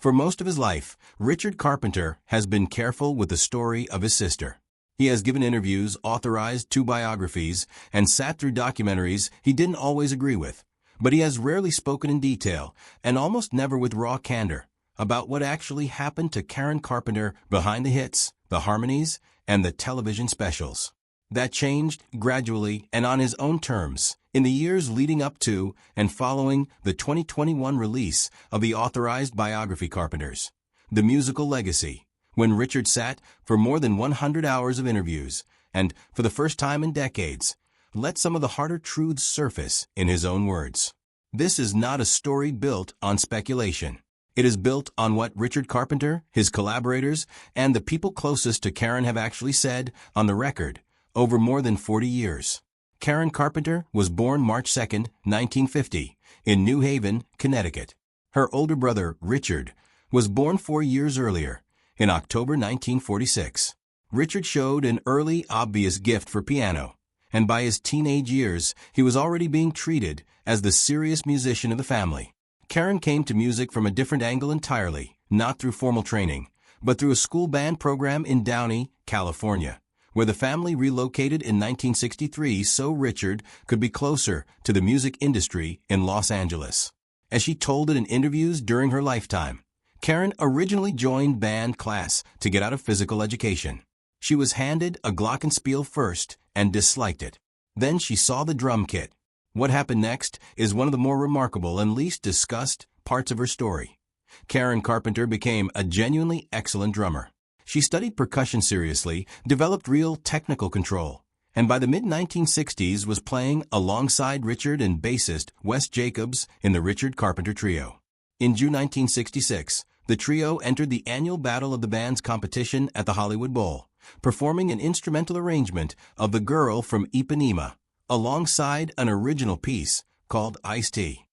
For most of his life, Richard Carpenter has been careful with the story of his sister. He has given interviews, authorized 2 biographies, and sat through documentaries he didn't always agree with. But he has rarely spoken in detail, and almost never with raw candor, about what actually happened to Karen Carpenter behind the hits, the harmonies, and the television specials. That changed gradually and on his own terms in the years leading up to and following the 2021 release of the authorized biography Carpenters, The Musical Legacy, when Richard sat for more than 100 hours of interviews and, for the first time in decades, let some of the harder truths surface in his own words. This is not a story built on speculation. It is built on what Richard Carpenter, his collaborators, and the people closest to Karen have actually said on the record over more than 40 years. Karen Carpenter was born March 2, 1950, in New Haven, Connecticut. Her older brother, Richard, was born 4 years earlier, in October 1946. Richard showed an early, obvious gift for piano, and by his teenage years, he was already being treated as the serious musician of the family. Karen came to music from a different angle entirely, not through formal training, but through a school band program in Downey, California, where the family relocated in 1963 so Richard could be closer to the music industry in Los Angeles. As she told it in interviews during her lifetime, Karen originally joined band class to get out of physical education. She was handed a glockenspiel first and disliked it. Then she saw the drum kit. What happened next is one of the more remarkable and least discussed parts of her story. Karen Carpenter became a genuinely excellent drummer. She studied percussion seriously, developed real technical control, and by the mid-1960s was playing alongside Richard and bassist Wes Jacobs in the Richard Carpenter Trio. In June 1966, the trio entered the annual Battle of the Bands competition at the Hollywood Bowl, performing an instrumental arrangement of The Girl from Ipanema, alongside an original piece called Iced Tea.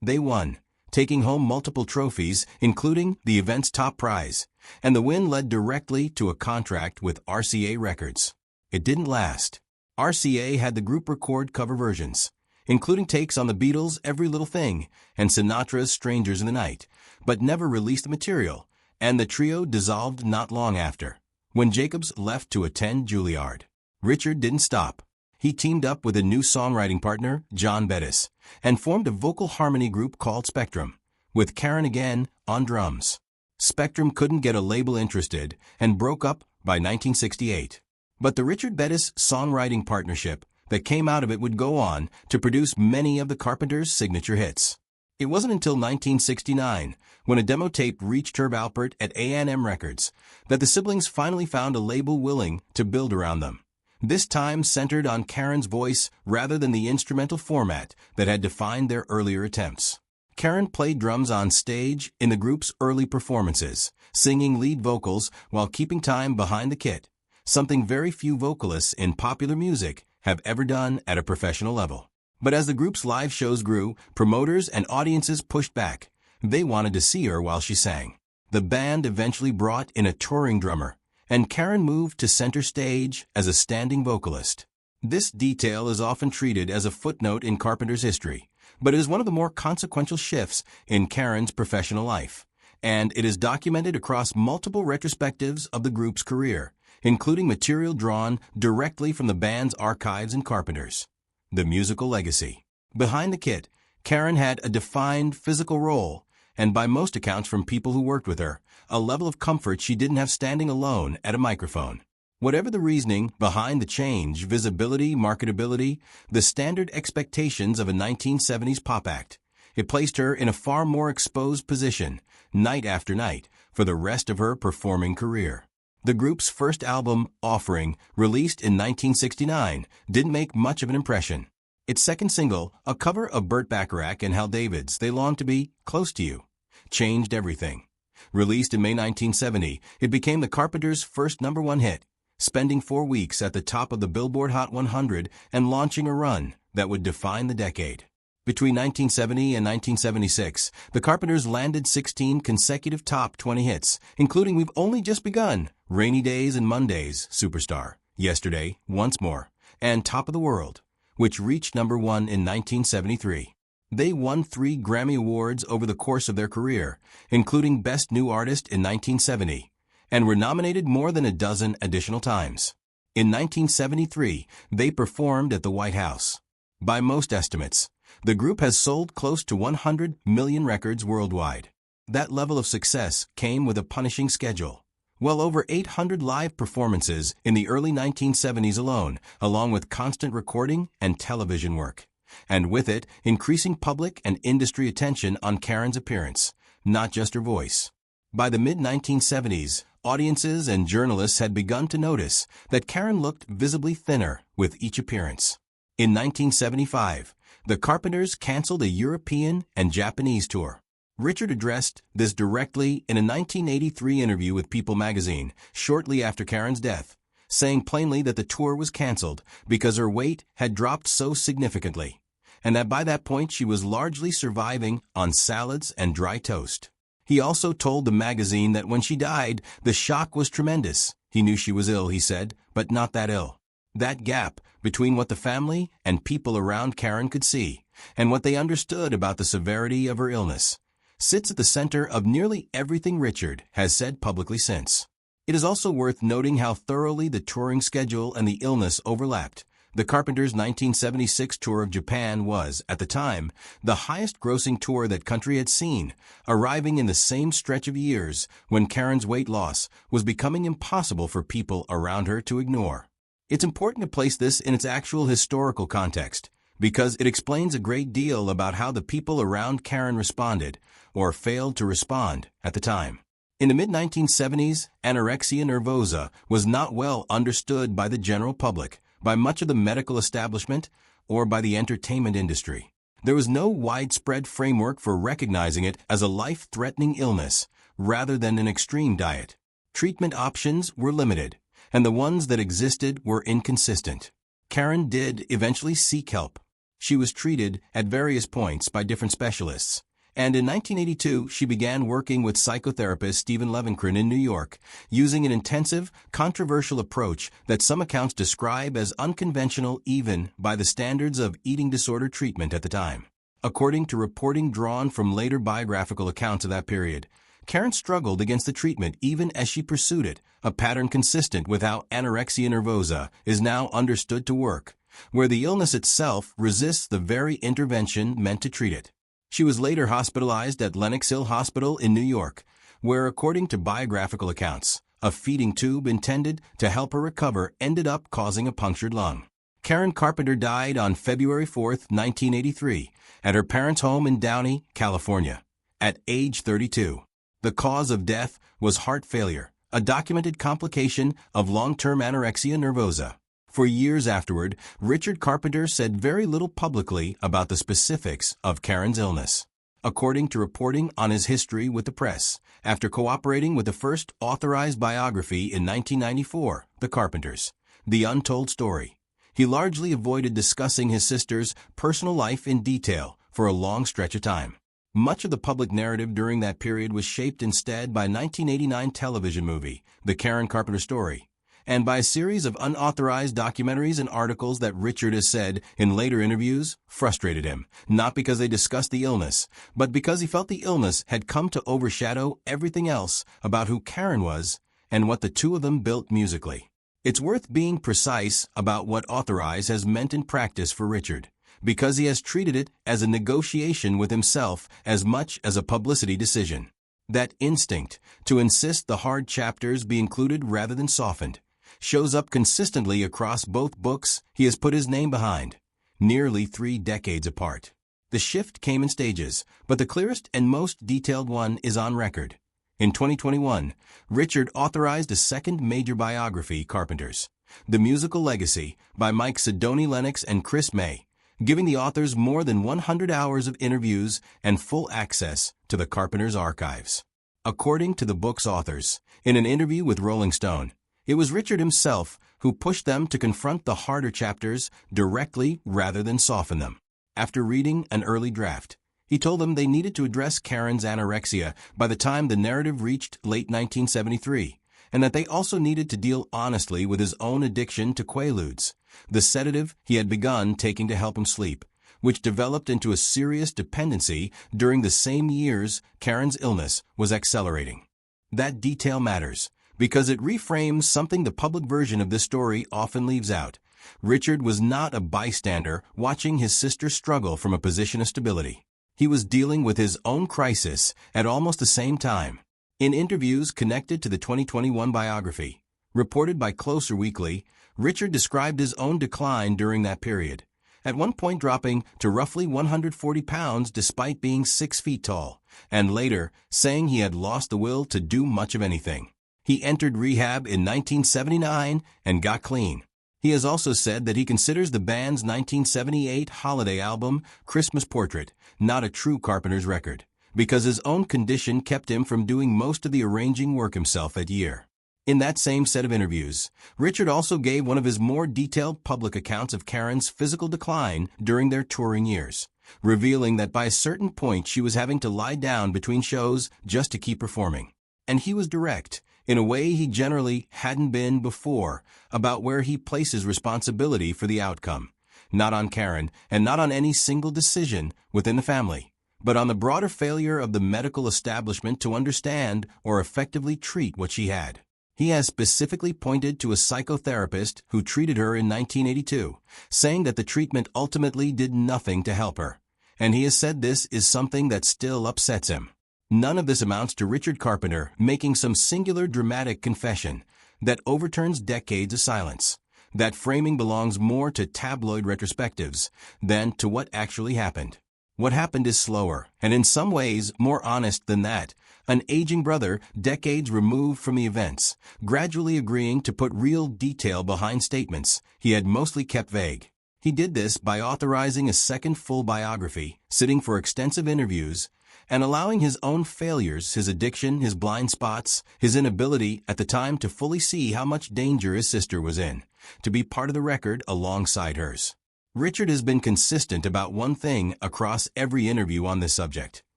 They won, taking home multiple trophies, including the event's top prize, and the win led directly to a contract with RCA Records. It didn't last. RCA had the group record cover versions, including takes on the Beatles' Every Little Thing and Sinatra's Strangers in the Night, but never released the material, and the trio dissolved not long after, when Jacobs left to attend Juilliard. Richard didn't stop. He teamed up with a new songwriting partner, John Bettis, and formed a vocal harmony group called Spectrum, with Karen again on drums. Spectrum couldn't get a label interested and broke up by 1968. But the Richard Bettis songwriting partnership that came out of it would go on to produce many of the Carpenters' signature hits. It wasn't until 1969, when a demo tape reached Herb Alpert at A&M Records, that the siblings finally found a label willing to build around them. This time centered on Karen's voice rather than the instrumental format that had defined their earlier attempts. Karen played drums on stage in the group's early performances, singing lead vocals while keeping time behind the kit, something very few vocalists in popular music have ever done at a professional level. But as the group's live shows grew, promoters and audiences pushed back. They wanted to see her while she sang. The band eventually brought in a touring drummer, and Karen moved to center stage as a standing vocalist. This detail is often treated as a footnote in Carpenter's history, but it is one of the more consequential shifts in Karen's professional life, and it is documented across multiple retrospectives of the group's career, including material drawn directly from the band's archives and Carpenters. The Musical Legacy. Behind the kit, Karen had a defined physical role, and by most accounts from people who worked with her, a level of comfort she didn't have standing alone at a microphone. Whatever the reasoning behind the change, visibility, marketability, the standard expectations of a 1970s pop act, it placed her in a far more exposed position, night after night, for the rest of her performing career. The group's first album, Offering, released in 1969, didn't make much of an impression. Its second single, a cover of Burt Bacharach and Hal David's They Long to Be Close to You, changed everything. Released in May 1970, it became the Carpenters' first #1 hit, spending 4 weeks at the top of the Billboard Hot 100 and launching a run that would define the decade. Between 1970 and 1976, the Carpenters landed 16 consecutive top 20 hits, including We've Only Just Begun, Rainy Days and Mondays, Superstar, Yesterday, Once More, and Top of the World, which reached #1 in 1973. They won 3 Grammy Awards over the course of their career, including Best New Artist in 1970, and were nominated more than a dozen additional times. In 1973, they performed at the White House. By most estimates, the group has sold close to 100 million records worldwide. That level of success came with a punishing schedule. Well over 800 live performances in the early 1970s alone, along with constant recording and television work. And with it, increasing public and industry attention on Karen's appearance, not just her voice. By the mid-1970s, audiences and journalists had begun to notice that Karen looked visibly thinner with each appearance. In 1975, the Carpenters canceled a European and Japanese tour. Richard addressed this directly in a 1983 interview with People magazine, shortly after Karen's death, saying plainly that the tour was canceled because her weight had dropped so significantly, and that by that point she was largely surviving on salads and dry toast. He also told the magazine that when she died, the shock was tremendous. He knew she was ill, he said, but not that ill. That gap between what the family and people around Karen could see and what they understood about the severity of her illness sits at the center of nearly everything Richard has said publicly since. It is also worth noting how thoroughly the touring schedule and the illness overlapped. The Carpenters' 1976 tour of Japan was, at the time, the highest-grossing tour that country had seen, arriving in the same stretch of years when Karen's weight loss was becoming impossible for people around her to ignore. It's important to place this in its actual historical context, because it explains a great deal about how the people around Karen responded, or failed to respond, at the time. In the mid-1970s, anorexia nervosa was not well understood by the general public, by much of the medical establishment, or by the entertainment industry. There was no widespread framework for recognizing it as a life-threatening illness, rather than an extreme diet. Treatment options were limited, and the ones that existed were inconsistent. Karen did eventually seek help. She was treated at various points by different specialists, and in 1982 she began working with psychotherapist Stephen Levenkron in New York, using an intensive, controversial approach that some accounts describe as unconventional even by the standards of eating disorder treatment at the time. According to reporting drawn from later biographical accounts of that period, Karen struggled against the treatment even as she pursued it, a pattern consistent with how anorexia nervosa is now understood to work, where the illness itself resists the very intervention meant to treat it. She was later hospitalized at Lenox Hill Hospital in New York, where, according to biographical accounts, a feeding tube intended to help her recover ended up causing a punctured lung. Karen Carpenter died on February 4, 1983, at her parents' home in Downey, California, at age 32. The cause of death was heart failure, a documented complication of long-term anorexia nervosa. For years afterward, Richard Carpenter said very little publicly about the specifics of Karen's illness. According to reporting on his history with the press, after cooperating with the first authorized biography in 1994, The Carpenters, The Untold Story, he largely avoided discussing his sister's personal life in detail for a long stretch of time. Much of the public narrative during that period was shaped instead by a 1989 television movie, The Karen Carpenter Story, and by a series of unauthorized documentaries and articles that Richard has said in later interviews frustrated him, not because they discussed the illness, but because he felt the illness had come to overshadow everything else about who Karen was and what the two of them built musically. It's worth being precise about what authorize has meant in practice for Richard, because he has treated it as a negotiation with himself as much as a publicity decision. That instinct to insist the hard chapters be included rather than softened shows up consistently across both books he has put his name behind, nearly 3 decades apart. The shift came in stages, but the clearest and most detailed one is on record. In 2021, Richard authorized a second major biography, Carpenters, The Musical Legacy, by Mike Sidoni Lennox and Chris May, giving the authors more than 100 hours of interviews and full access to the Carpenters' archives. According to the book's authors, in an interview with Rolling Stone, it was Richard himself who pushed them to confront the harder chapters directly rather than soften them. After reading an early draft, he told them they needed to address Karen's anorexia by the time the narrative reached late 1973, and that they also needed to deal honestly with his own addiction to Quaaludes, the sedative he had begun taking to help him sleep, which developed into a serious dependency during the same years Karen's illness was accelerating. That detail matters, because it reframes something the public version of this story often leaves out. Richard was not a bystander watching his sister struggle from a position of stability. He was dealing with his own crisis at almost the same time. In interviews connected to the 2021 biography, reported by Closer Weekly, Richard described his own decline during that period, at one point dropping to roughly 140 pounds despite being 6 feet tall, and later saying he had lost the will to do much of anything. He entered rehab in 1979 and got clean. He has also said that he considers the band's 1978 holiday album, Christmas Portrait, not a true Carpenters record, because his own condition kept him from doing most of the arranging work himself that year. In that same set of interviews, Richard also gave one of his more detailed public accounts of Karen's physical decline during their touring years, revealing that by a certain point she was having to lie down between shows just to keep performing. And he was direct, in a way he generally hadn't been before, about where he places responsibility for the outcome, not on Karen and not on any single decision within the family, but on the broader failure of the medical establishment to understand or effectively treat what she had. He has specifically pointed to a psychotherapist who treated her in 1982, saying that the treatment ultimately did nothing to help her. And he has said this is something that still upsets him. None of this amounts to Richard Carpenter making some singular dramatic confession that overturns decades of silence. That framing belongs more to tabloid retrospectives than to what actually happened. What happened is slower, and in some ways more honest than that. An aging brother, decades removed from the events, gradually agreeing to put real detail behind statements he had mostly kept vague. He did this by authorizing a second full biography, sitting for extensive interviews, and allowing his own failures, his addiction, his blind spots, his inability at the time to fully see how much danger his sister was in, to be part of the record alongside hers. Richard has been consistent about one thing across every interview on this subject.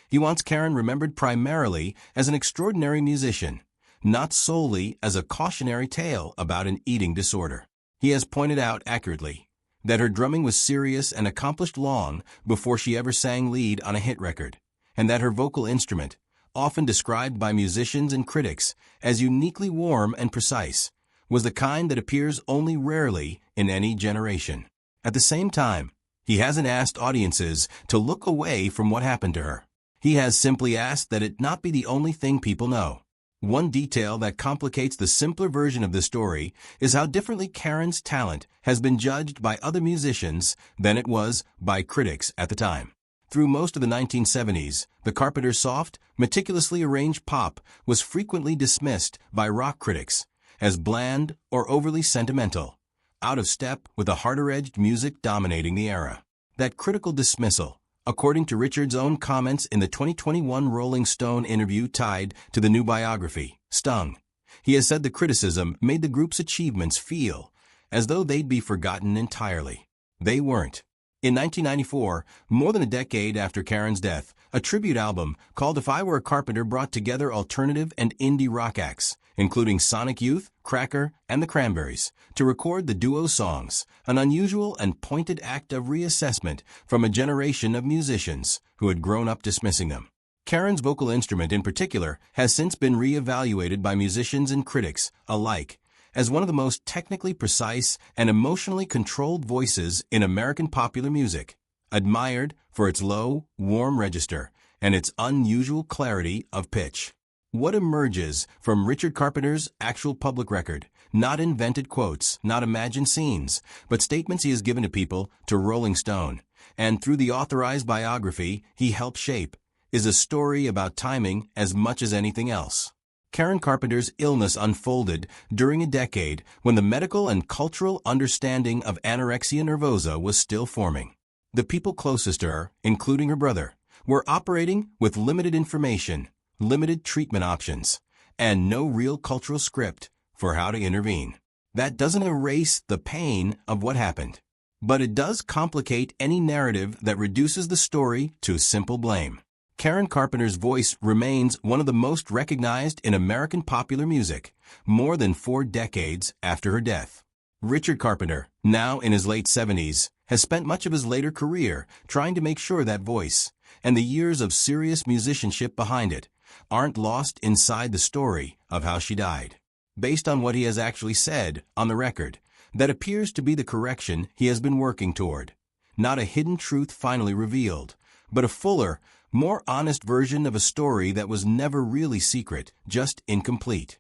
He wants Karen remembered primarily as an extraordinary musician, not solely as a cautionary tale about an eating disorder. He has pointed out accurately that her drumming was serious and accomplished long before she ever sang lead on a hit record, and that her vocal instrument, often described by musicians and critics as uniquely warm and precise, was the kind that appears only rarely in any generation. At the same time, he hasn't asked audiences to look away from what happened to her. He has simply asked that it not be the only thing people know. One detail that complicates the simpler version of the story is how differently Karen's talent has been judged by other musicians than it was by critics at the time. Through most of the 1970s, the Carpenters' soft, meticulously arranged pop was frequently dismissed by rock critics as bland or overly sentimental, out of step with the harder-edged music dominating the era. That critical dismissal, according to Richard's own comments in the 2021 Rolling Stone interview tied to the new biography, stung. He has said the criticism made the group's achievements feel as though they'd be forgotten entirely. They weren't. In 1994, more than a decade after Karen's death, a tribute album called If I Were a Carpenter brought together alternative and indie rock acts, including Sonic Youth, Cracker, and the Cranberries, to record the duo's songs, an unusual and pointed act of reassessment from a generation of musicians who had grown up dismissing them. Karen's vocal instrument in particular has since been re-evaluated by musicians and critics alike as one of the most technically precise and emotionally controlled voices in American popular music, admired for its low, warm register and its unusual clarity of pitch. What emerges from Richard Carpenter's actual public record, not invented quotes, not imagined scenes, but statements he has given to people, to Rolling Stone, and through the authorized biography he helped shape, is a story about timing as much as anything else. Karen Carpenter's illness unfolded during a decade when the medical and cultural understanding of anorexia nervosa was still forming. The people closest to her, including her brother, were operating with limited information, limited treatment options, and no real cultural script for how to intervene. That doesn't erase the pain of what happened, but it does complicate any narrative that reduces the story to simple blame. Karen Carpenter's voice remains one of the most recognized in American popular music, more than 4 decades after her death. Richard Carpenter, now in his late 70s, has spent much of his later career trying to make sure that voice, and the years of serious musicianship behind it, aren't lost inside the story of how she died. Based on what he has actually said on the record, that appears to be the correction he has been working toward. Not a hidden truth finally revealed, but a fuller, more honest version of a story that was never really secret, just incomplete.